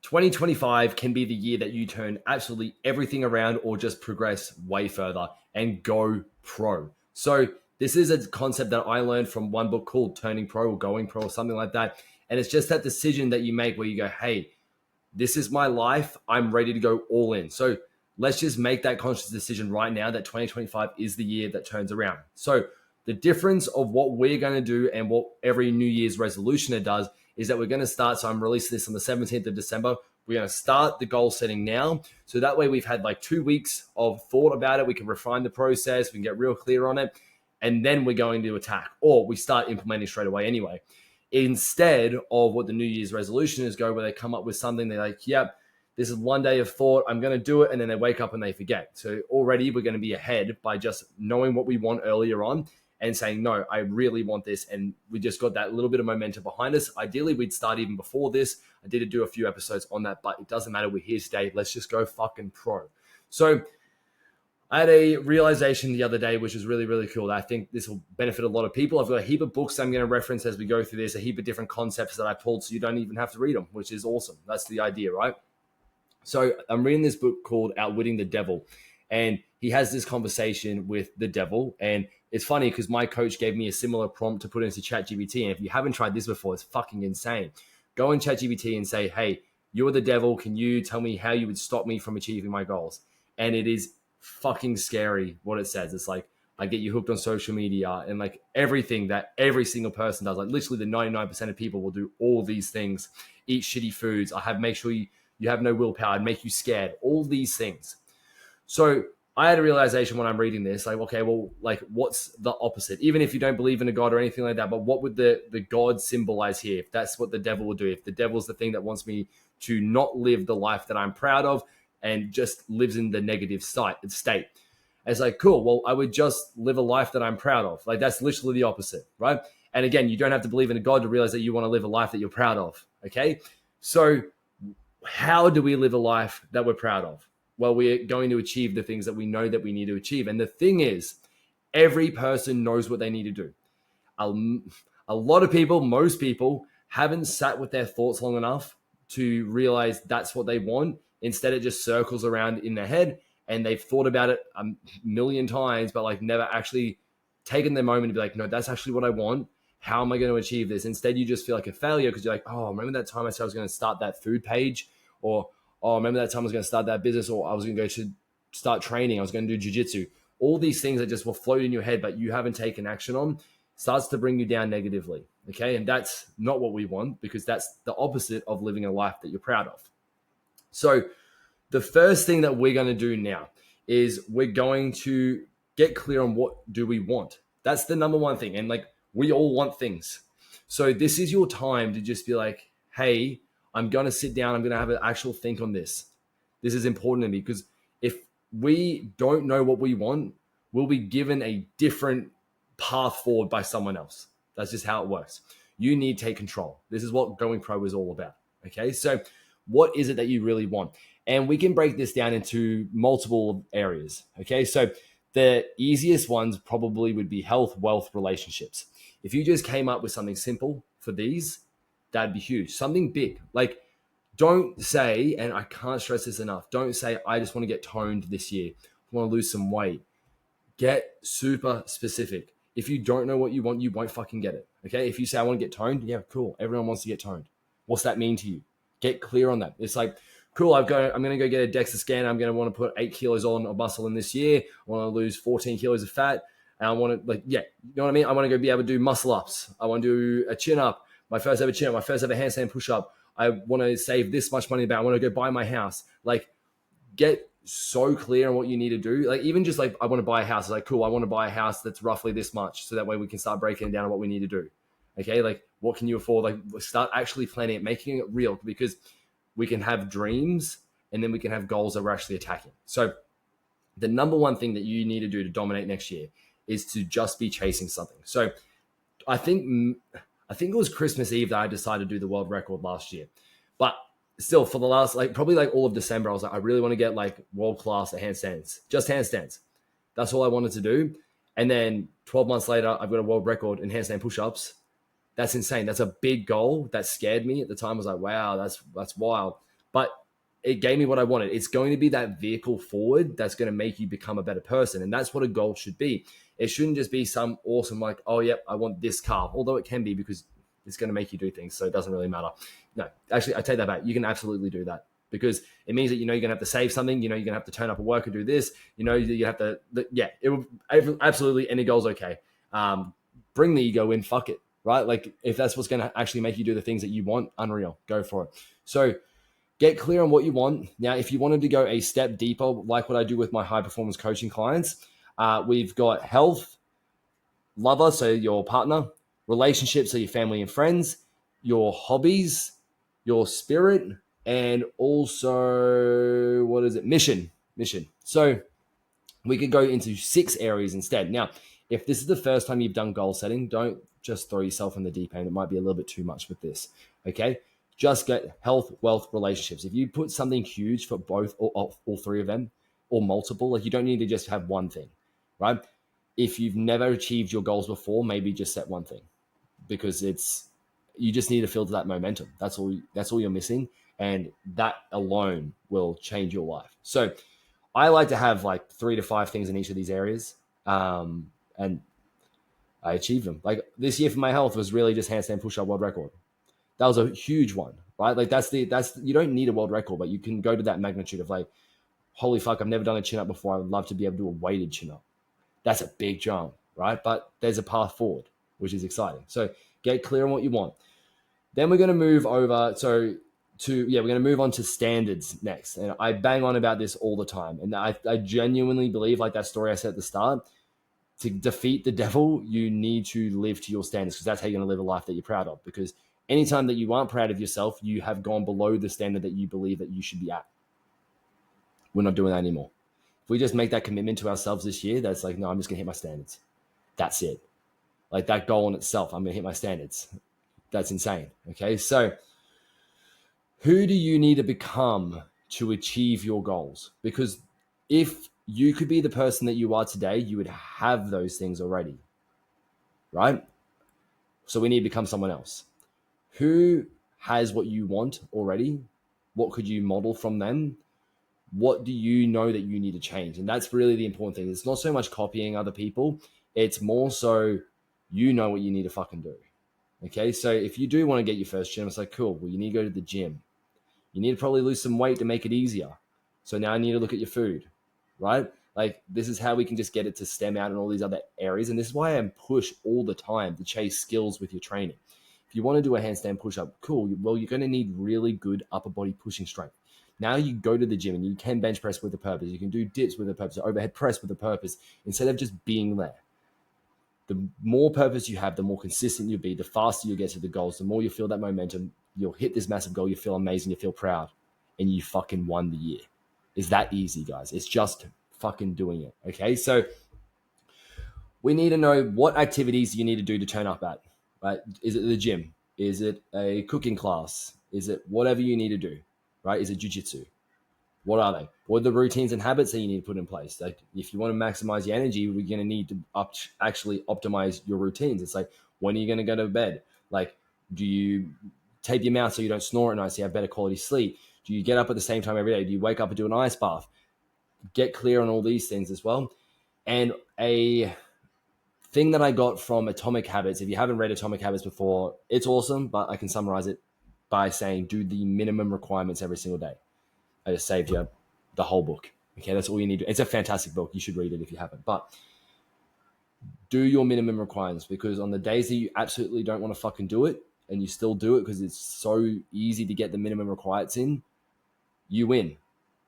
2025 can be the year that you turn absolutely everything around or just progress way further and go pro. So this is a concept that I learned from one book called Turning Pro or Going Pro or something like that. And it's just that decision that you make where you go, hey, this is my life. I'm ready to go all in. So let's just make that conscious decision right now that 2025 is the year that turns around. So the difference of what we're going to do and what every New Year's resolutioner does is that we're going to start. So I'm releasing this on the 17th of December. We're going to start the goal setting now. So that way we've had like 2 weeks of thought about it. We can refine the process. We can get real clear on it. And then we're going to attack, or we start implementing straight away anyway. Instead of what the New Year's resolutioners go, where they come up with something, they're like, yep, this is one day of thought, I'm going to do it. And then they wake up and they forget. So already we're going to be ahead by just knowing what we want earlier on and saying, no, I really want this. And we just got that little bit of momentum behind us. Ideally, we'd start even before this. I did do a few episodes on that, but it doesn't matter. We're here today. Let's just go fucking pro. So I had a realization the other day, which is really, really cool. I think this will benefit a lot of people. I've got a heap of books I'm going to reference as we go through this, a heap of different concepts that I pulled so you don't even have to read them, which is awesome. That's the idea, right? So I'm reading this book called Outwitting the Devil, and he has this conversation with the devil. And it's funny because my coach gave me a similar prompt to put into ChatGPT. And if you haven't tried this before, it's fucking insane. Go in ChatGPT and say, hey, you're the devil. Can you tell me how you would stop me from achieving my goals? And it is fucking scary what it says. It's like, I get you hooked on social media and like everything that every single person does. Like literally the 99% of people will do all these things, eat shitty foods. Make sure you have no willpower and make you scared, all these things. So I had a realization when I'm reading this, like, okay, well, like what's the opposite? Even if you don't believe in a God or anything like that, but what would the God symbolize here? If that's what the devil will do, if the devil's the thing that wants me to not live the life that I'm proud of and just lives in the negative state. It's like, cool, well, I would just live a life that I'm proud of. Like that's literally the opposite, right? And again, you don't have to believe in a God to realize that you want to live a life that you're proud of, okay? So how do we live a life that we're proud of? Well, we're going to achieve the things that we know that we need to achieve. And the thing is, every person knows what they need to do. A lot of people, most people, haven't sat with their thoughts long enough to realize that's what they want. Instead, it just circles around in their head and they've thought about it a million times, but like never actually taken the moment to be like, no, that's actually what I want. How am I going to achieve this? Instead, you just feel like a failure because you're like, oh, remember that time I said I was going to start that food page? Or, oh, remember that time I was going to start that business? Or I was going to go to start training. I was going to do jiu-jitsu. All these things that just will float in your head, but you haven't taken action on, starts to bring you down negatively. Okay. And that's not what we want because that's the opposite of living a life that you're proud of. So the first thing that we're going to do now is we're going to get clear on what do we want. That's the number one thing. And like, we all want things. So this is your time to just be like, hey, I'm going to sit down. I'm going to have an actual think on this. This is important to me because if we don't know what we want, we'll be given a different path forward by someone else. That's just how it works. You need to take control. This is what Going Pro is all about. Okay. So what is it that you really want? And we can break this down into multiple areas. Okay. So the easiest ones probably would be health, wealth, relationships. If you just came up with something simple for these, that'd be huge. Something big. Like, don't say, and I can't stress this enough, don't say, I just want to get toned this year. I want to lose some weight. Get super specific. If you don't know what you want, you won't fucking get it. Okay. If you say, I want to get toned, yeah, cool. Everyone wants to get toned. What's that mean to you? Get clear on that. It's like, cool, I'm going to go get a DEXA scan. I'm going to want to put 8 kilos on of muscle in this year. I want to lose 14 kilos of fat. And I want to, you know what I mean? I want to go be able to do muscle ups. I want to do a chin up, my first ever chin up, my first ever handstand push up. I want to save this much money I want to go buy my house. Like, get so clear on what you need to do. Like, even just like, I want to buy a house. It's like, cool, I want to buy a house that's roughly this much. So that way we can start breaking it down on what we need to do. Okay. Like, what can you afford? Like, start actually planning it, making it real, because we can have dreams and then we can have goals that we're actually attacking. So the number one thing that you need to do to dominate next year is to just be chasing something. So I think it was Christmas Eve that I decided to do the world record last year. But still, for the last, probably all of December, I was like, I really want to get world class at handstands, just handstands. That's all I wanted to do. And then 12 months later, I've got a world record in handstand push-ups. That's insane. That's a big goal that scared me at the time. I was like, wow, that's wild. but it gave me what I wanted. It's going to be that vehicle forward that's going to make you become a better person. And that's what a goal should be. It shouldn't just be some awesome, like, oh, yep, I want this car, although it can be because it's going to make you do things. So it doesn't really matter. No, actually, I take that back. You can absolutely do that because it means that, you're going to have to save something. You're going to have to turn up at work and do this. You have to, it will absolutely, any goal's okay. Bring the ego in, fuck it, right? Like if that's what's going to actually make you do the things that you want, unreal, go for it. So get clear on what you want. Now, if you wanted to go a step deeper, like what I do with my high performance coaching clients, we've got health, lover, so your partner, relationships, so your family and friends, your hobbies, your spirit, and also, what is it? Mission. So we could go into 6 areas instead. Now, if this is the first time you've done goal setting, don't just throw yourself in the deep end. It might be a little bit too much with this, okay? Just get health, wealth, relationships. If you put something huge for both or all 3 of them or multiple, like you don't need to just have one thing, right? If you've never achieved your goals before, maybe just set one thing because you just need to feel that momentum. That's all you're missing. And that alone will change your life. So I like to have like 3 to 5 things in each of these areas. And I achieved them. Like this year for my health was really just handstand push-up world record. That was a huge one, right? Like that's you don't need a world record, but you can go to that magnitude of like, holy fuck, I've never done a chin-up before. I would love to be able to do a weighted chin-up. That's a big jump, right? But there's a path forward, which is exciting. So get clear on what you want. Then we're going to move over. We're going to move on to standards next. And I bang on about this all the time. And I genuinely believe, like that story I said at the start, to defeat the devil, you need to live to your standards because that's how you're going to live a life that you're proud of. Because anytime that you aren't proud of yourself, you have gone below the standard that you believe that you should be at. We're not doing that anymore. If we just make that commitment to ourselves this year, that's like, no, I'm just going to hit my standards. That's it. Like that goal in itself, I'm going to hit my standards. That's insane. Okay. So who do you need to become to achieve your goals? Because if you could be the person that you are today, you would have those things already, right? So we need to become someone else. Who has what you want already? What could you model from them? What do you know that you need to change? And that's really the important thing. It's not so much copying other people. It's more so you know what you need to fucking do. Okay, so if you do want to get your first gym, it's like, cool, well, you need to go to the gym. You need to probably lose some weight to make it easier. So now I need to look at your food, right? Like this is how we can just get it to stem out in all these other areas. And this is why I push all the time to chase skills with your training. If you want to do a handstand push-up, cool. Well, you're going to need really good upper body pushing strength. Now you go to the gym and you can bench press with a purpose. You can do dips with a purpose, overhead press with a purpose, instead of just being there. The more purpose you have, the more consistent you'll be, the faster you'll get to the goals, the more you feel that momentum, you'll hit this massive goal, you feel amazing, you feel proud, and you fucking won the year. It's that easy, guys. It's just fucking doing it, okay? So we need to know what activities you need to do to turn up at, right? Is it the gym? Is it a cooking class? Is it whatever you need to do, right? Is it jiu-jitsu? What are they? What are the routines and habits that you need to put in place? Like, if you want to maximize your energy, we're going to need to actually optimize your routines. It's like, when are you going to go to bed? Like, do you tape your mouth so you don't snore at night so you have better quality sleep? Do you get up at the same time every day? Do you wake up and do an ice bath? Get clear on all these things as well. And a thing that I got from Atomic Habits, if you haven't read Atomic Habits before, it's awesome, but I can summarize it by saying do the minimum requirements every single day. I just saved you the whole book. Okay, that's all you need. It's a fantastic book. You should read it if you haven't. But do your minimum requirements, because on the days that you absolutely don't want to fucking do it and you still do it because it's so easy to get the minimum requirements in, you win,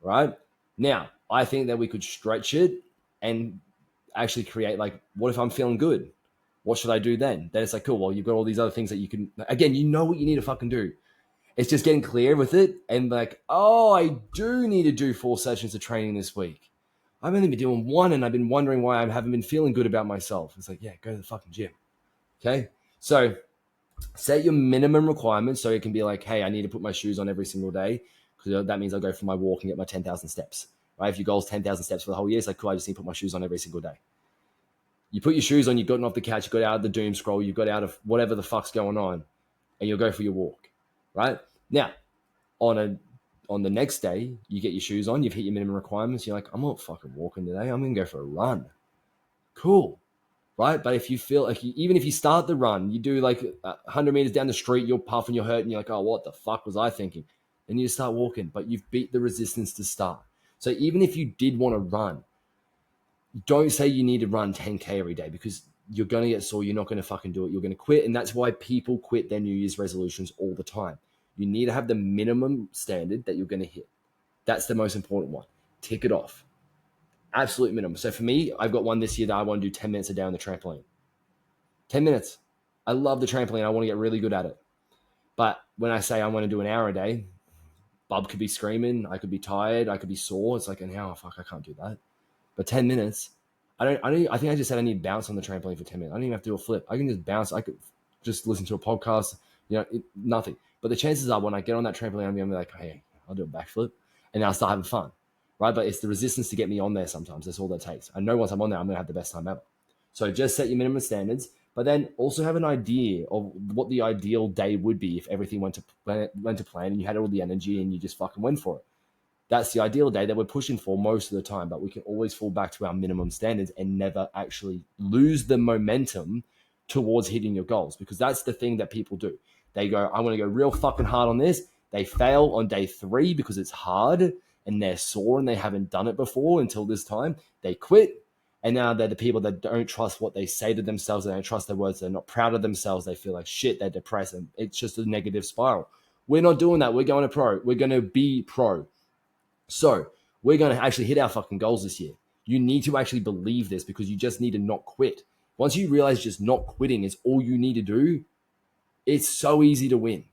right? Now, I think that we could stretch it and actually create, like, what if I'm feeling good? What should I do then? Then it's like, cool, well, you've got all these other things that you can, again, you know what you need to fucking do. It's just getting clear with it and like, oh, I do need to do 4 sessions of training this week. I've only been doing 1 and I've been wondering why I haven't been feeling good about myself. It's like, yeah, go to the fucking gym. Okay. So set your minimum requirements. So it can be like, hey, I need to put my shoes on every single day because that means I'll go for my walk and get my 10,000 steps, right? If your goal is 10,000 steps for the whole year, it's like, cool, I just need to put my shoes on every single day. You put your shoes on, you've gotten off the couch, you got out of the doom scroll, you got out of whatever the fuck's going on, and you'll go for your walk, right? Now, on on the next day, you get your shoes on, you've hit your minimum requirements. You're like, I'm not fucking walking today. I'm going to go for a run. Cool. Right. But if you feel like even if you start the run, you do like 100 meters down the street, you're puffing, you're hurting. You're like, oh, what the fuck was I thinking? Then you start walking, but you've beat the resistance to start. So even if you did want to run, don't say you need to run 10K every day because you're going to get sore. You're not going to fucking do it. You're going to quit. And that's why people quit their New Year's resolutions all the time. You need to have the minimum standard that you're going to hit. That's the most important one. Tick it off. Absolute minimum. So for me, I've got one this year that I want to do 10 minutes a day on the trampoline. 10 minutes. I love the trampoline. I want to get really good at it. But when I say I want to do an hour a day, Bub could be screaming. I could be tired. I could be sore. It's like an hour. Fuck, I can't do that. But 10 minutes, I think I just said I need to bounce on the trampoline for 10 minutes. I don't even have to do a flip. I can just bounce. I could just listen to a podcast, nothing. But the chances are when I get on that trampoline, I'm going to be like, hey, I'll do a backflip. And then I'll start having fun, right? But it's the resistance to get me on there sometimes. That's all that takes. I know once I'm on there, I'm going to have the best time ever. So just set your minimum standards, but then also have an idea of what the ideal day would be if everything went to plan and you had all the energy and you just fucking went for it. That's the ideal day that we're pushing for most of the time, but we can always fall back to our minimum standards and never actually lose the momentum towards hitting your goals, because that's the thing that people do. They go, I want to go real fucking hard on this. They fail on day 3 because it's hard and they're sore and they haven't done it before until this time. They quit. And now they're the people that don't trust what they say to themselves. They don't trust their words. They're not proud of themselves. They feel like shit. They're depressed. And it's just a negative spiral. We're not doing that. We're going to pro. We're going to be pro. So we're going to actually hit our fucking goals this year. You need to actually believe this because you just need to not quit. Once you realize just not quitting is all you need to do, it's so easy to win.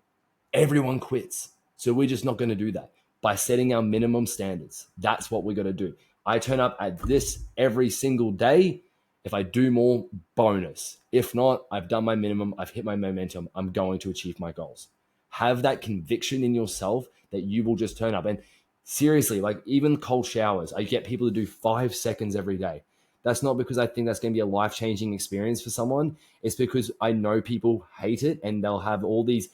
Everyone quits. So we're just not going to do that. By setting our minimum standards, that's what we're going to do. I turn up at this every single day. If I do more, bonus. If not, I've done my minimum. I've hit my momentum. I'm going to achieve my goals. Have that conviction in yourself that you will just turn up. And seriously, like even cold showers, I get people to do 5 seconds every day. That's not because I think that's going to be a life-changing experience for someone. It's because I know people hate it and they'll have all these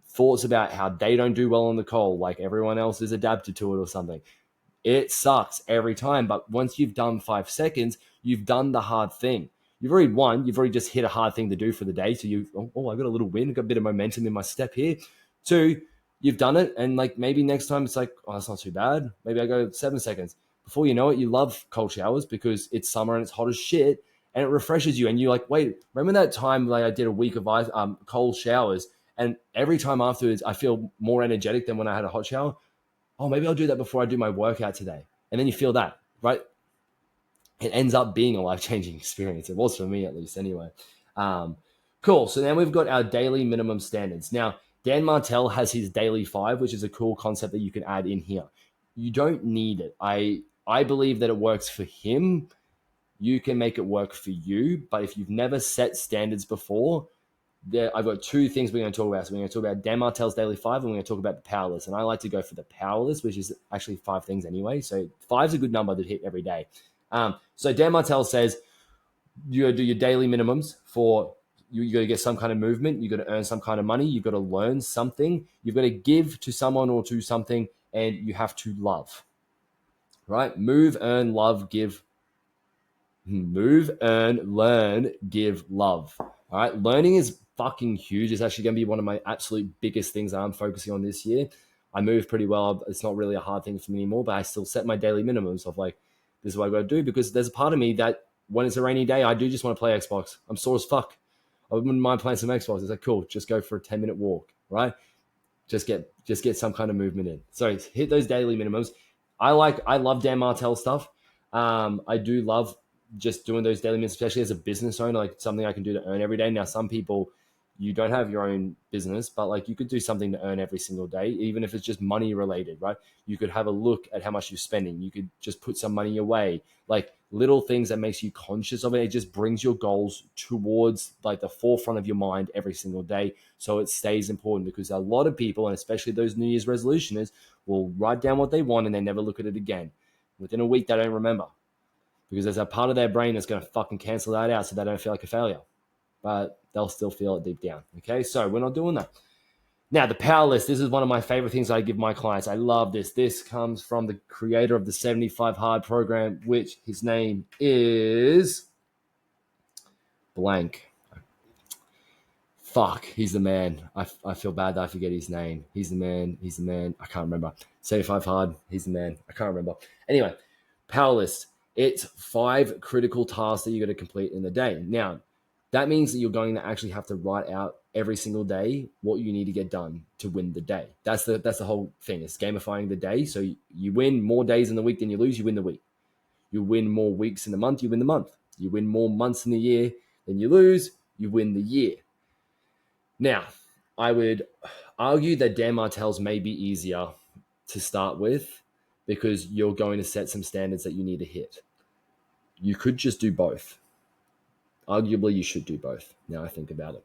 thoughts about how they don't do well on the cold, like everyone else is adapted to it or something. It sucks every time. But once you've done 5 seconds, you've done the hard thing. You've already won. You've already just hit a hard thing to do for the day. So I got a little win. I got a bit of momentum in my step here. 2, you've done it. And like maybe next time it's like, oh, that's not too bad. Maybe I go 7 seconds. Before you know it, you love cold showers because it's summer and it's hot as shit and it refreshes you. And you're like, wait, remember that time like I did a week of cold showers, and every time afterwards I feel more energetic than when I had a hot shower. Oh, maybe I'll do that before I do my workout today. And then you feel that, right? It ends up being a life-changing experience. It was for me at least anyway. Cool. So now we've got our daily minimum standards. Now, Dan Martell has his daily 5, which is a cool concept that you can add in here. You don't need it. I believe that it works for him. You can make it work for you. But if you've never set standards before, I've got 2 things we're going to talk about. So we're going to talk about Dan Martell's daily 5, and we're going to talk about the power list. And I like to go for the power list, which is actually 5 things anyway. So 5 is a good number to hit every day. So Dan Martell says you got to do your daily minimums for you got to get some kind of movement. You got to earn some kind of money. You've got to learn something. You've got to give to someone or to something, and you have to love. Right? Move, earn, love, give. Move, earn, learn, give, love. All right. Learning is fucking huge. It's actually going to be one of my absolute biggest things that I'm focusing on this year. I move pretty well. It's not really a hard thing for me anymore, but I still set my daily minimums of like, this is what I got to do, because there's a part of me that when it's a rainy day, I do just want to play Xbox. I'm sore as fuck. I wouldn't mind playing some Xbox. It's like, cool, just go for a 10-minute walk, right? Just get some kind of movement in. So hit those daily minimums. I love Dan Martell stuff. I do love just doing those daily minimums, especially as a business owner, like something I can do to earn every day. Now, some people, you don't have your own business, but like you could do something to earn every single day, even if it's just money related, right? You could have a look at how much you're spending. You could just put some money your way, like little things that makes you conscious of it. It just brings your goals towards like the forefront of your mind every single day. So it stays important, because a lot of people, and especially those New Year's resolutioners, will write down what they want and they never look at it again. Within a week, they don't remember, because there's a part of their brain that's going to fucking cancel that out so they don't feel like a failure. But they'll still feel it deep down. Okay, so we're not doing that. Now, the power list, this is one of my favorite things I give my clients. I love this. This comes from the creator of the 75 Hard program, which his name is blank. Fuck, he's the man. I feel bad that I forget his name. He's the man. He's the man. I can't remember. 75 Hard, he's the man. I can't remember. Anyway, power list. It's 5 critical tasks that you're going to complete in the day. Now, that means that you're going to actually have to write out every single day what you need to get done to win the day. That's the whole thing. It's gamifying the day. So you win more days in the week than you lose, you win the week. You win more weeks in the month, you win the month. You win more months in the year than you lose, you win the year. Now, I would argue that Dan Martell's may be easier to start with because you're going to set some standards that you need to hit. You could just do both. Arguably, you should do both, now I think about it.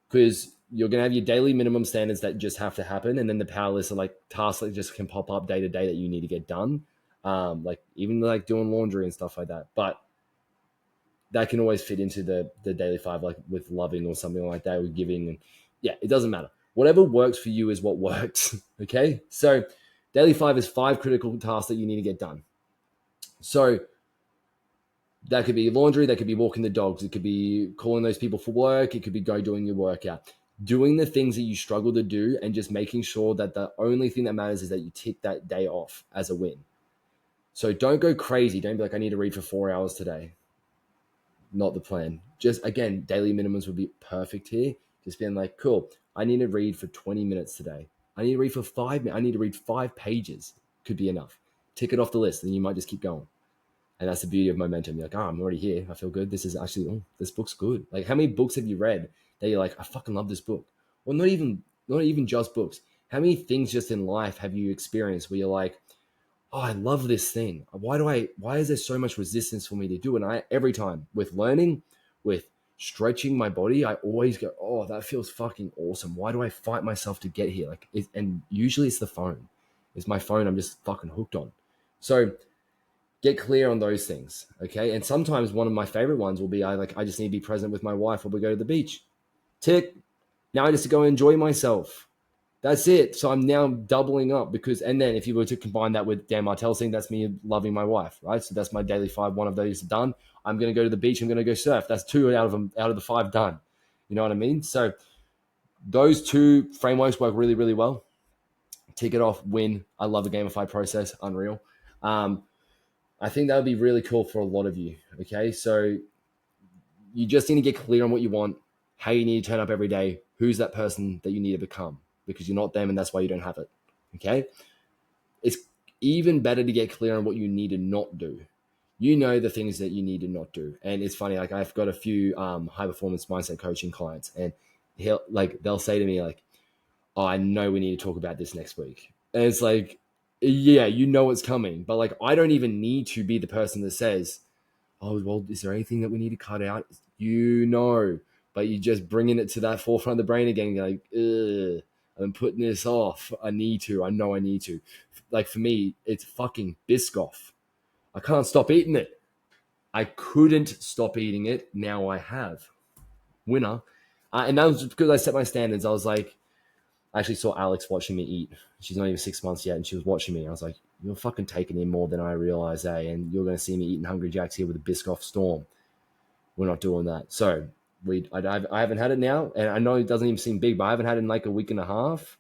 Because you're going to have your daily minimum standards that just have to happen, and then the power list are like tasks that just can pop up day to day that you need to get done, like even like doing laundry and stuff like that. But that can always fit into the daily 5, like with loving or something like that, with giving. And yeah, it doesn't matter. Whatever works for you is what works. Okay. So daily 5 is 5 critical tasks that you need to get done. So that could be laundry, that could be walking the dogs, it could be calling those people for work, it could be go doing your workout. Doing the things that you struggle to do and just making sure that the only thing that matters is that you tick that day off as a win. So don't go crazy. Don't be like, I need to read for 4 hours today. Not the plan. Just, again, daily minimums would be perfect here. Just being like, cool, I need to read for 20 minutes today. I need to read for 5 minutes. I need to read 5 pages. Could be enough. Tick it off the list, and you might just keep going. And that's the beauty of momentum. You're like, I'm already here. I feel good. This is actually, this book's good. Like, how many books have you read that you're like, I fucking love this book? Well, not even just books. How many things just in life have you experienced where you're like, oh, I love this thing. Why is there so much resistance for me to do it? And every time with learning, with stretching my body, I always go, oh, that feels fucking awesome. Why do I fight myself to get here? And usually it's the phone. It's my phone I'm just fucking hooked on. So get clear on those things, okay? And sometimes one of my favorite ones will be, I just need to be present with my wife while we go to the beach. Tick. Now I just go enjoy myself. That's it. So I'm now doubling up and then if you were to combine that with Dan Martell's thing, that's me loving my wife, right? So that's my daily 5. One of those done. I'm going to go to the beach. I'm going to go surf. That's 2 out of the 5 done. You know what I mean? So those 2 frameworks work really, really well. Tick it off, win. I love the gamified process. Unreal. I think that would be really cool for a lot of you. Okay. So you just need to get clear on what you want, how you need to turn up every day, who's that person that you need to become, because you're not them and that's why you don't have it. Okay. It's even better to get clear on what you need to not do. You know the things that you need to not do. And it's funny, like I've got a few high performance mindset coaching clients, and they'll say to me like, oh, I know we need to talk about this next week. And it's like, yeah, you know it's coming. But like, I don't even need to be the person that says, oh, well, is there anything that we need to cut out? You know, but you're just bringing it to that forefront of the brain again. You're like, ugh, I'm putting this off. I know I need to. Like for me, it's fucking Biscoff. I can't stop eating it. I couldn't stop eating it. Now I have. Winner. And that was because I set my standards. I was like, I actually saw Alex watching me eat. She's not even 6 months yet, and she was watching me. I was like, you're fucking taking in more than I realize, eh? And you're going to see me eating Hungry Jacks here with a Biscoff Storm. We're not doing that. So I haven't had it now, and I know it doesn't even seem big, but I haven't had it in like a week and a half,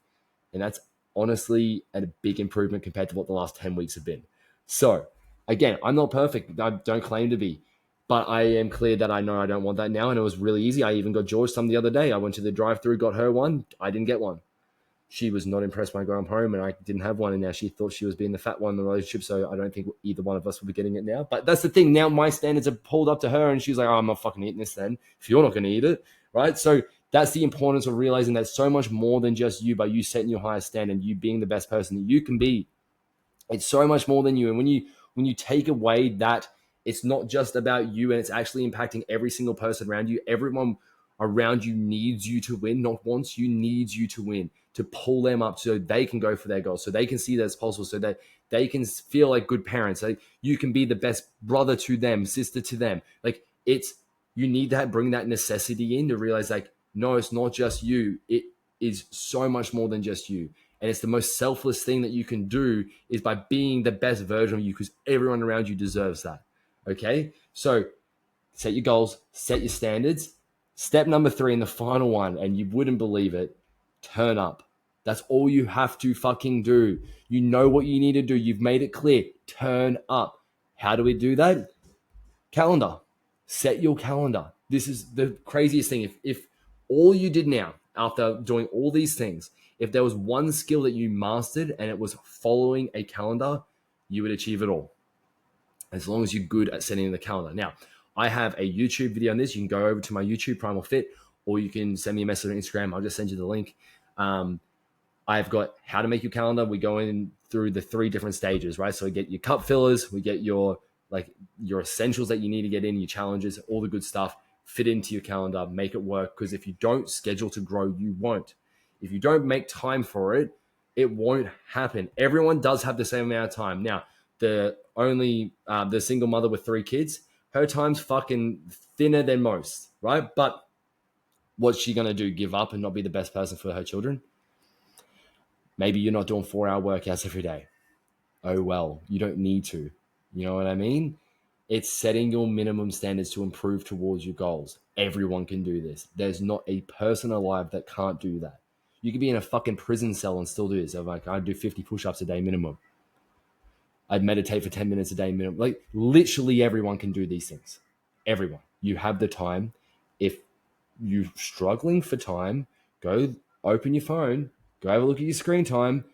and that's honestly a big improvement compared to what the last 10 weeks have been. So again, I'm not perfect. I don't claim to be, but I am clear that I know I don't want that now, and it was really easy. I even got George some the other day. I went to the drive-thru, got her one. I didn't get one. She was not impressed when I got home, and I didn't have one, and now she thought she was being the fat one in the relationship, so I don't think either one of us will be getting it now. But that's the thing. Now my standards are pulled up to her, and she's like, oh, I'm not fucking eating this then, if you're not going to eat it, right? So that's the importance of realizing that so much more than just you, by you setting your highest standard, you being the best person that you can be. It's so much more than you. And when you take away that it's not just about you and it's actually impacting every single person around you, everyone around you needs you to win, not wants you, needs you to win, to pull them up so they can go for their goals, so they can see that it's possible, so that they can feel like good parents. Like you can be the best brother to them, sister to them. Like you need to bring that necessity in to realize like, no, it's not just you. is so much more than just you. And it's the most selfless thing that you can do is by being the best version of you, because everyone around you deserves that. Okay? So set your goals, set your standards. Step number 3 and the final one, and you wouldn't believe it, turn up. That's all you have to fucking do. You know what you need to do. You've made it clear. Turn up. How do we do that? Calendar. Set your calendar. This is the craziest thing. If all you did now, after doing all these things, if there was one skill that you mastered and it was following a calendar, you would achieve it all. As long as you're good at setting the calendar. Now, I have a YouTube video on this. You can go over to my YouTube, Primal Fit, or you can send me a message on Instagram. I'll just send you the link. I've got how to make your calendar. We go in through the 3 different stages, right? So we get your cup fillers, we get your essentials that you need to get in, your challenges, all the good stuff, fit into your calendar, make it work. Because if you don't schedule to grow, you won't. If you don't make time for it, it won't happen. Everyone does have the same amount of time. Now, the single mother with 3 kids, her time's fucking thinner than most, right? But what's she going to do? Give up and not be the best person for her children? Maybe you're not doing 4-hour workouts every day. Oh, well, you don't need to. You know what I mean? It's setting your minimum standards to improve towards your goals. Everyone can do this. There's not a person alive that can't do that. You could be in a fucking prison cell and still do this. I'm like, I'd do 50 push-ups a day minimum. I'd meditate for 10 minutes a day minimum. Like, literally everyone can do these things. Everyone. You have the time. If you're struggling for time, go open your phone, go have a look at your screen time,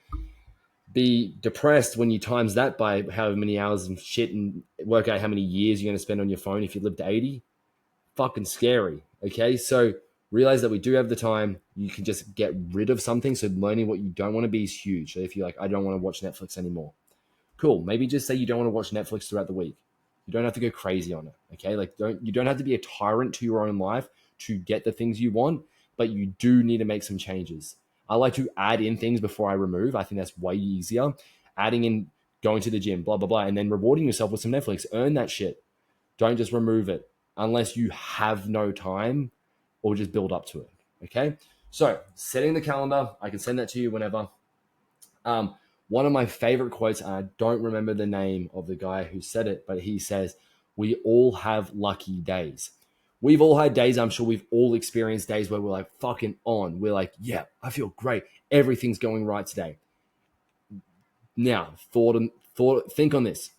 be depressed when you times that by however many hours and shit and work out how many years you're going to spend on your phone if you live to 80. Fucking scary. Okay. So realize that we do have the time. You can just get rid of something. So learning what you don't want to be is huge. So if you're like, I don't want to watch Netflix anymore. Cool. Maybe just say you don't want to watch Netflix throughout the week. You don't have to go crazy on it. Okay. Like you don't have to be a tyrant to your own life to get the things you want, but you do need to make some changes. I like to add in things before I remove. I think that's way easier. Adding in going to the gym, blah, blah, blah, and then rewarding yourself with some Netflix. Earn that shit. Don't just remove it unless you have no time or just build up to it. Okay. So setting the calendar, I can send that to you whenever. One of my favorite quotes, and I don't remember the name of the guy who said it, but he says, we all have lucky days. We've all had days, I'm sure we've all experienced days where we're like fucking on. We're like, yeah, I feel great. Everything's going right today. Now, think on this.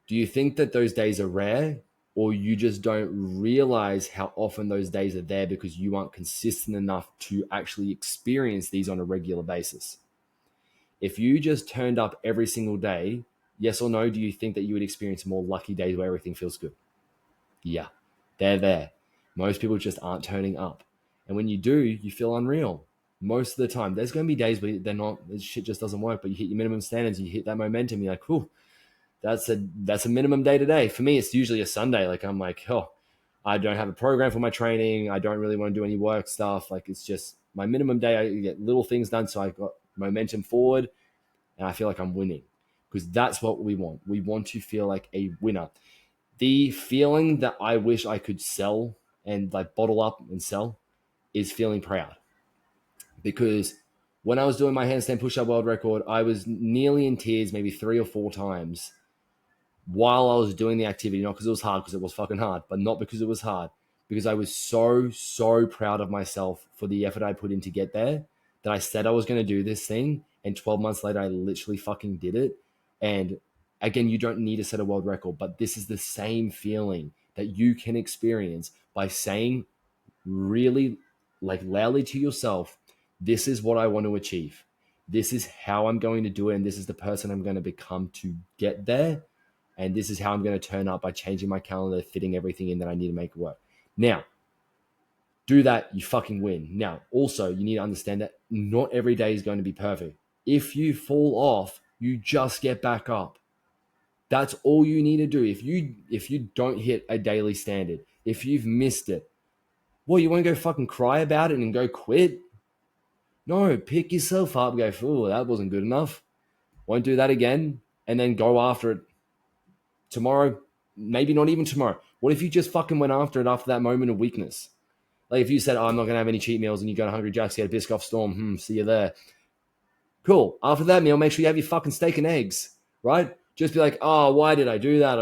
Do you think that those days are rare, or you just don't realize how often those days are there because you aren't consistent enough to actually experience these on a regular basis? If you just turned up every single day, yes or no, do you think that you would experience more lucky days where everything feels good? Yeah, they're there. Most people just aren't turning up. And when you do, you feel unreal. Most of the time, there's going to be days where shit just doesn't work, but you hit your minimum standards, you hit that momentum, you're like, cool, that's a minimum day today. For me, it's usually a Sunday. Like, I'm like, oh, I don't have a program for my training. I don't really want to do any work stuff. Like, it's just my minimum day. I get little things done, so I got momentum forward, and I feel like I'm winning, because that's what we want. We want to feel like a winner. The feeling that I wish I could sell and like bottle up and sell is feeling proud. Because when I was doing my handstand push-up world record, I was nearly in tears maybe 3 or 4 times while I was doing the activity. Not because it was hard, because it was fucking hard, but not because it was hard, because I was so proud of myself for the effort I put in to get there, that I said I was going to do this thing, and 12 months later, I literally fucking did it. And again, you don't need to set a world record, but this is the same feeling that you can experience by saying really like loudly to yourself, this is what I want to achieve. This is how I'm going to do it. And this is the person I'm going to become to get there. And this is how I'm going to turn up by changing my calendar, fitting everything in that I need to make it work. Now, do that, you fucking win. Now, also, you need to understand that not every day is going to be perfect. If you fall off, you just get back up. That's all you need to do. If you don't hit a daily standard, if you've missed it, well, you want to go fucking cry about it and go quit? No, pick yourself up, go, oh, that wasn't good enough. Won't do that again, and then go after it tomorrow. Maybe not even tomorrow. What if you just fucking went after it after that moment of weakness? Like if you said, oh, I'm not going to have any cheat meals and you go to Hungry Jack's, get a Biscoff Storm, see you there. Cool. After that meal, make sure you have your fucking steak and eggs, right? Just be like, oh, why did I do that?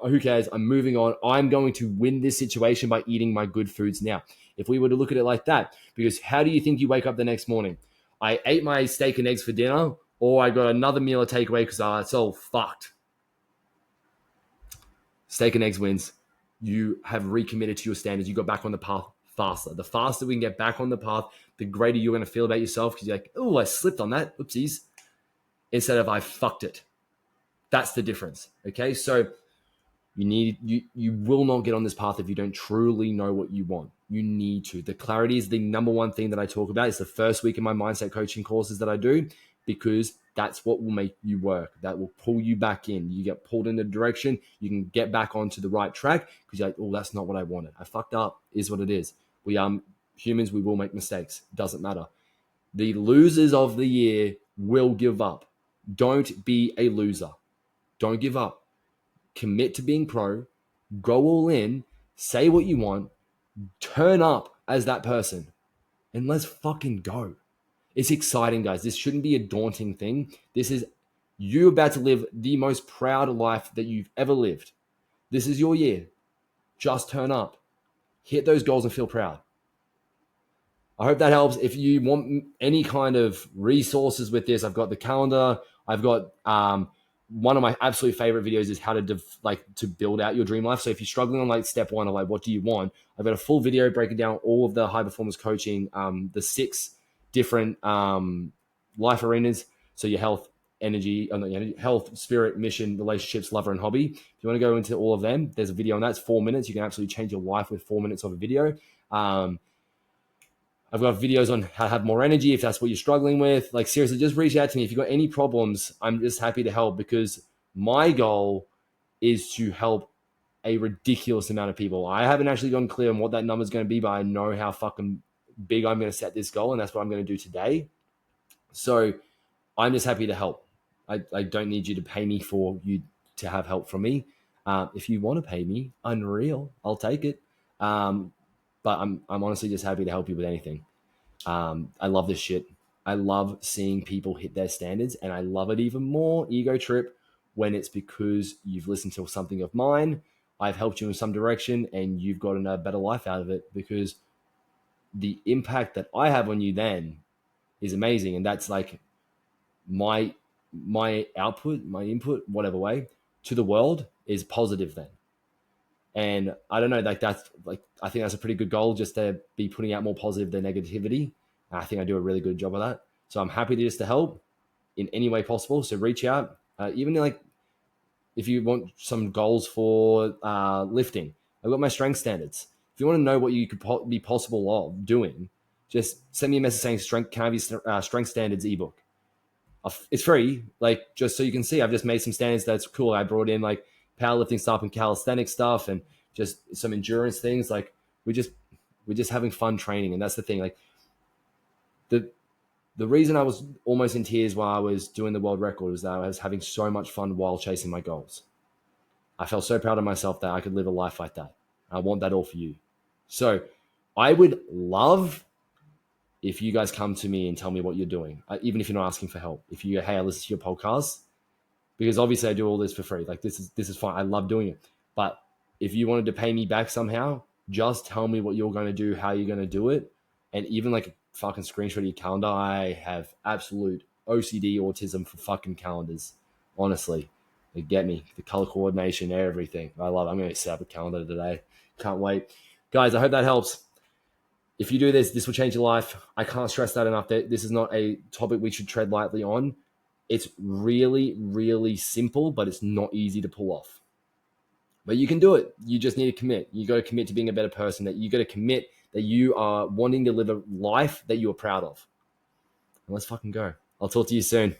Who cares? I'm moving on. I'm going to win this situation by eating my good foods now. If we were to look at it like that, because how do you think you wake up the next morning? I ate my steak and eggs for dinner, or I got another meal to take away because it's all fucked. Steak and eggs wins. You have recommitted to your standards. You got back on the path faster. The faster we can get back on the path, the greater you're going to feel about yourself because you're like, oh, I slipped on that. Oopsies. Instead of I fucked it. That's the difference. Okay. So you will not get on this path if you don't truly know what you want. You need to. The clarity is the number one thing that I talk about. It's the first week of my mindset coaching courses that I do because that's what will make you work. That will pull you back in. You get pulled in a direction. You can get back onto the right track because you're like, oh, that's not what I wanted. I fucked up. Is what it is. We are humans. We will make mistakes. It doesn't matter. The losers of the year will give up. Don't be a loser. Don't give up. Commit to being pro. Go all in. Say what you want. Turn up as that person. And let's fucking go. It's exciting, guys. This shouldn't be a daunting thing. This is you about to live the most proud life that you've ever lived. This is your year. Just turn up. Hit those goals and feel proud. I hope that helps. If you want any kind of resources with this, I've got the calendar. I've got one of my absolute favorite videos is how to build out your dream life. So if you're struggling on like step one or like what do you want, I've got a full video breaking down all of the high performance coaching, the 6 different life arenas. So your health, health, spirit, mission, relationships, lover, and hobby. If you want to go into all of them, there's a video on that. It's 4 minutes. You can absolutely change your life with 4 minutes of a video. I've got videos on how to have more energy if that's what you're struggling with. Like seriously, just reach out to me. If you've got any problems, I'm just happy to help because my goal is to help a ridiculous amount of people. I haven't actually gotten clear on what that number is going to be, but I know how fucking big I'm going to set this goal, and that's what I'm going to do today. So I'm just happy to help. I don't need you to pay me for you to have help from me. If you want to pay me, unreal, I'll take it. But I'm honestly just happy to help you with anything. I love this shit. I love seeing people hit their standards, and I love it even more, ego trip, when it's because you've listened to something of mine, I've helped you in some direction, and you've gotten a better life out of it because the impact that I have on you then is amazing. And that's like my output, my input, whatever way, to the world is positive then. And I don't know, I think that's a pretty good goal, just to be putting out more positive than negativity. And I think I do a really good job of that. So I'm happy to help in any way possible. So reach out, even like if you want some goals for lifting. I've got my strength standards. If you want to know what you could be possible of doing, just send me a message saying can I have your strength standards ebook? It's free, like just so you can see. I've just made some standards that's cool. I brought in like powerlifting stuff and calisthenic stuff and just some endurance things. Like we're just having fun training. And that's the thing. Like the reason I was almost in tears while I was doing the world record was that I was having so much fun while chasing my goals. I felt so proud of myself that I could live a life like that. I want that all for you. So I would love if you guys come to me and tell me what you're doing, even if you're not asking for help. If you go, hey, I listen to your podcast, because obviously I do all this for free. Like this is fine. I love doing it. But if you wanted to pay me back somehow, just tell me what you're going to do, how you're going to do it. And even like a fucking screenshot of your calendar. I have absolute OCD autism for fucking calendars. Honestly, they get me. The color coordination, everything. I love it. I'm going to set up a calendar today. Can't wait. Guys, I hope that helps. If you do this, this will change your life. I can't stress that enough. This is not a topic we should tread lightly on. It's really, really simple, but it's not easy to pull off. But you can do it. You just need to commit. You got to commit to being a better person. That you got to commit that you are wanting to live a life that you are proud of. And let's fucking go. I'll talk to you soon.